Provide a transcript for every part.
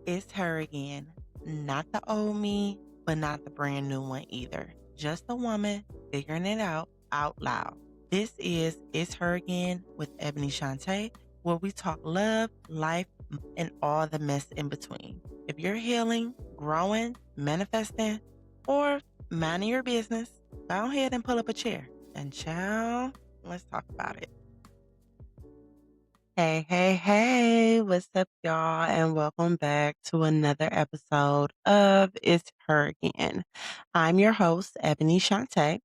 It's her again. Not the old me, but not the brand new one either. Just a woman figuring it out loud. This is It's Her Again with Ebony Shantae, where we talk love, life, and all the mess in between. If you're healing, growing, manifesting, or minding your business, go ahead and pull up a chair. And child, let's talk about it. Hey, what's up, y'all? And welcome back to another episode of It's Her Again. I'm your host, Ebony Shantae,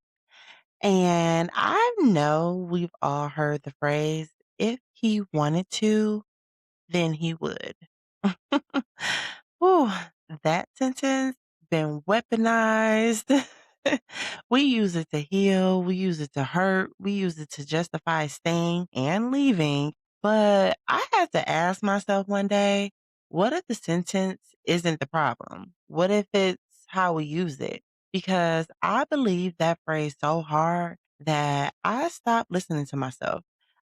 and I know we've all heard the phrase, if he wanted to, then he would. Whew, that sentence been weaponized. We use it to heal, we use it to hurt, we use it to justify staying and leaving. But I had to ask myself one day, what if the sentence isn't the problem? What if it's how we use it? Because I believe that phrase so hard that I stopped listening to myself.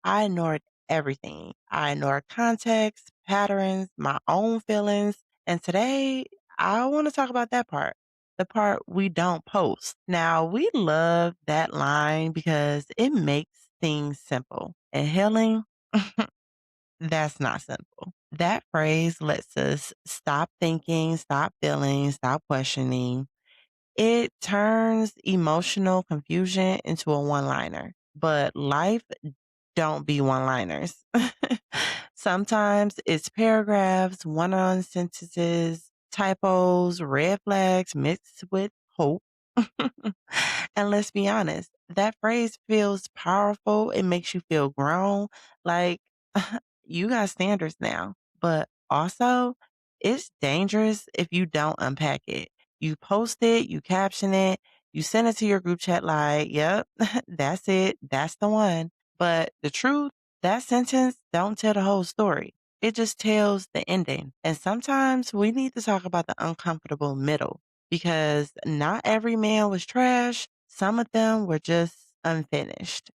I ignored everything. I ignored context, patterns, my own feelings. And today I want to talk about that part, the part we don't post. Now, we love that line because it makes things simple. And healing, that's not simple. That phrase lets us stop thinking, stop feeling, stop questioning. It turns emotional confusion into a one liner. But life don't be one liners. Sometimes it's paragraphs, one on sentences, typos, red flags mixed with hope. And let's be honest, that phrase feels powerful. It makes you feel grown. Like you got standards now. But also, it's dangerous if you don't unpack it. You post it, you caption it, you send it to your group chat like, yep, that's it. That's the one. But the truth, that sentence don't tell the whole story. It just tells the ending. And sometimes we need to talk about the uncomfortable middle because not every man was trash. Some of them were just unfinished.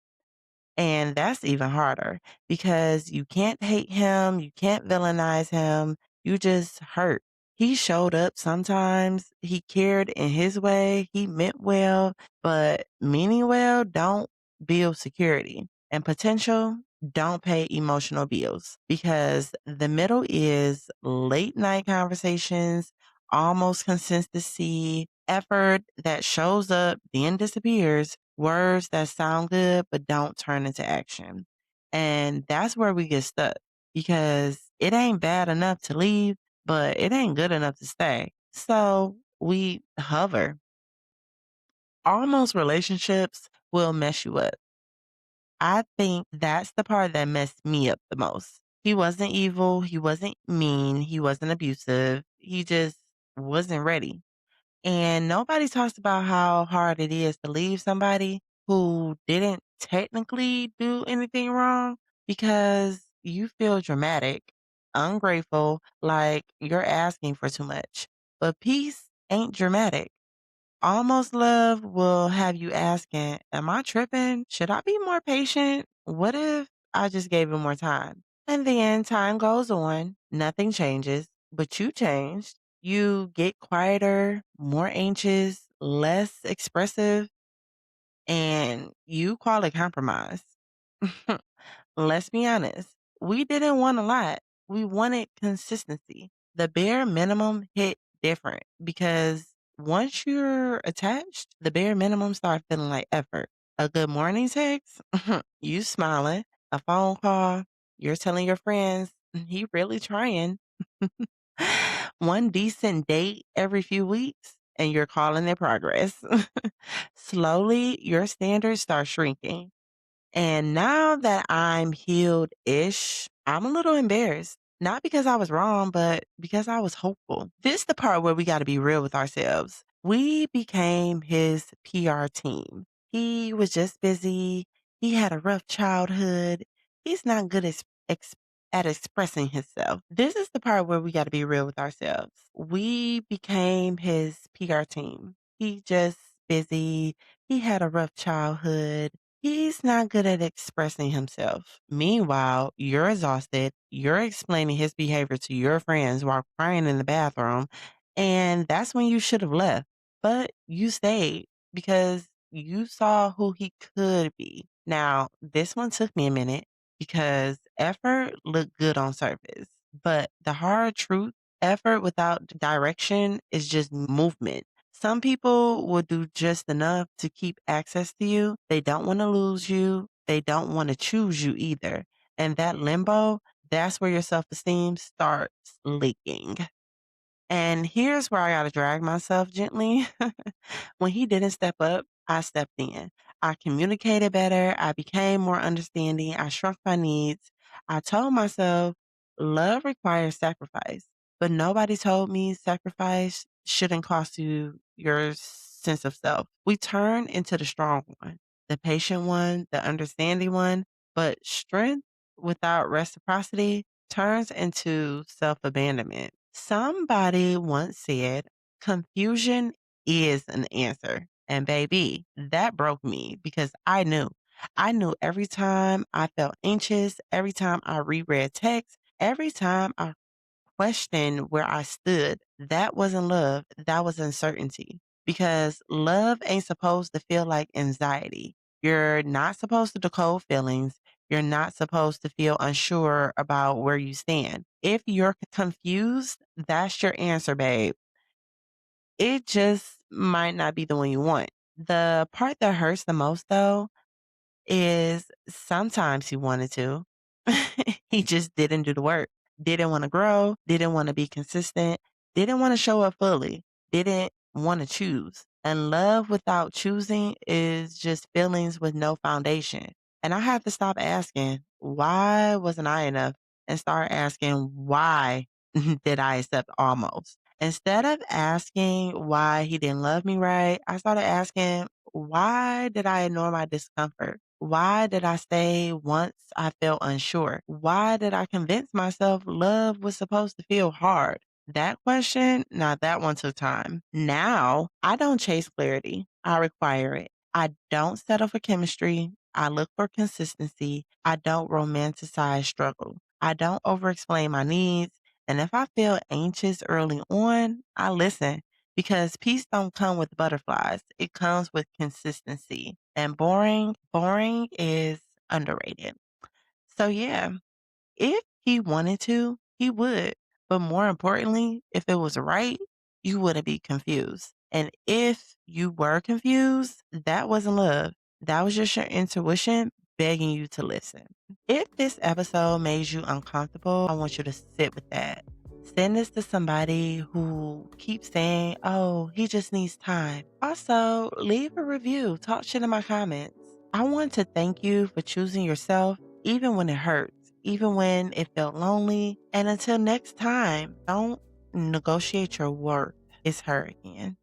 And that's even harder because you can't hate him, you can't villainize him, you just hurt. He showed up sometimes, he cared in his way, he meant well, but meaning well don't build security. And potential don't pay emotional bills because the middle is late night conversations, almost consistency, effort that shows up, then disappears, words that sound good but don't turn into action. And that's where we get stuck because it ain't bad enough to leave, but it ain't good enough to stay. So we hover. Almost relationships will mess you up. I think that's the part that messed me up the most. He wasn't evil. He wasn't mean. He wasn't abusive. He just wasn't ready. And nobody talks about how hard it is to leave somebody who didn't technically do anything wrong because you feel dramatic, ungrateful, like you're asking for too much. But peace ain't dramatic. Almost love will have you asking, am I tripping? Should I be more patient? What if I just gave him more time? And then time goes on, nothing changes, but you changed. You get quieter, more anxious, less expressive, and you call it compromise. Let's be honest. We didn't want a lot. We wanted consistency. The bare minimum hit different because once you're attached, the bare minimum start feeling like effort. A good morning text, you smiling. A phone call, you're telling your friends, he really trying. One decent date every few weeks, and you're calling it progress. Slowly, your standards start shrinking and now that I'm healed ish, I'm a little embarrassed. Not because I was wrong, but because I was hopeful. This the part where we got to be real with ourselves. We became his PR team. He was just busy. He had a rough childhood. He's not good at expressing himself. This is the part where we got to be real with ourselves. We became his PR team. He just busy. He had a rough childhood. He's not good at expressing himself. Meanwhile, you're exhausted. You're explaining his behavior to your friends while crying in the bathroom. And that's when you should have left. But you stayed because you saw who he could be. Now, this one took me a minute because effort looked good on surface. But the hard truth, effort without direction is just movement. Some people will do just enough to keep access to you. They don't want to lose you. They don't want to choose you either. And that limbo, that's where your self esteem starts leaking. And here's where I got to drag myself gently. When he didn't step up, I stepped in. I communicated better. I became more understanding. I shrunk my needs. I told myself love requires sacrifice, but nobody told me sacrifice shouldn't cost you your sense of self. We turn into the strong one, the patient one, the understanding one, but strength without reciprocity turns into self abandonment. Somebody once said, confusion is an answer. And baby, that broke me because I knew. I knew every time I felt anxious, every time I reread text, every time I question where I stood, that wasn't love, that was uncertainty. Because love ain't supposed to feel like anxiety. You're not supposed to decode feelings. You're not supposed to feel unsure about where you stand. If you're confused, that's your answer, babe. It just might not be the one you want. The part that hurts the most, though, is sometimes he wanted to. He just didn't do the work. Didn't want to grow, didn't want to be consistent, didn't want to show up fully, didn't want to choose. And love without choosing is just feelings with no foundation. And I had to stop asking, why wasn't I enough? And start asking, why did I accept almost? Instead of asking why he didn't love me right, I started asking, why did I ignore my discomfort? Why did I stay once I felt unsure? Why did I convince myself love was supposed to feel hard? That question, now that one took time. Now, I don't chase clarity. I require it. I don't settle for chemistry. I look for consistency. I don't romanticize struggle. I don't over explain my needs. And if I feel anxious early on, I listen because peace don't come with butterflies. It comes with consistency. And boring is underrated. So yeah, if he wanted to, he would. But more importantly, if it was right, you wouldn't be confused. And if you were confused, that wasn't love. That was just your intuition begging you to listen. If this episode made you uncomfortable, I want you to sit with that. Send this to somebody who keeps saying, oh, he just needs time. Also, leave a review. Talk shit in my comments. I want to thank you for choosing yourself, even when it hurts, even when it felt lonely. And until next time, don't negotiate your worth. It's her again.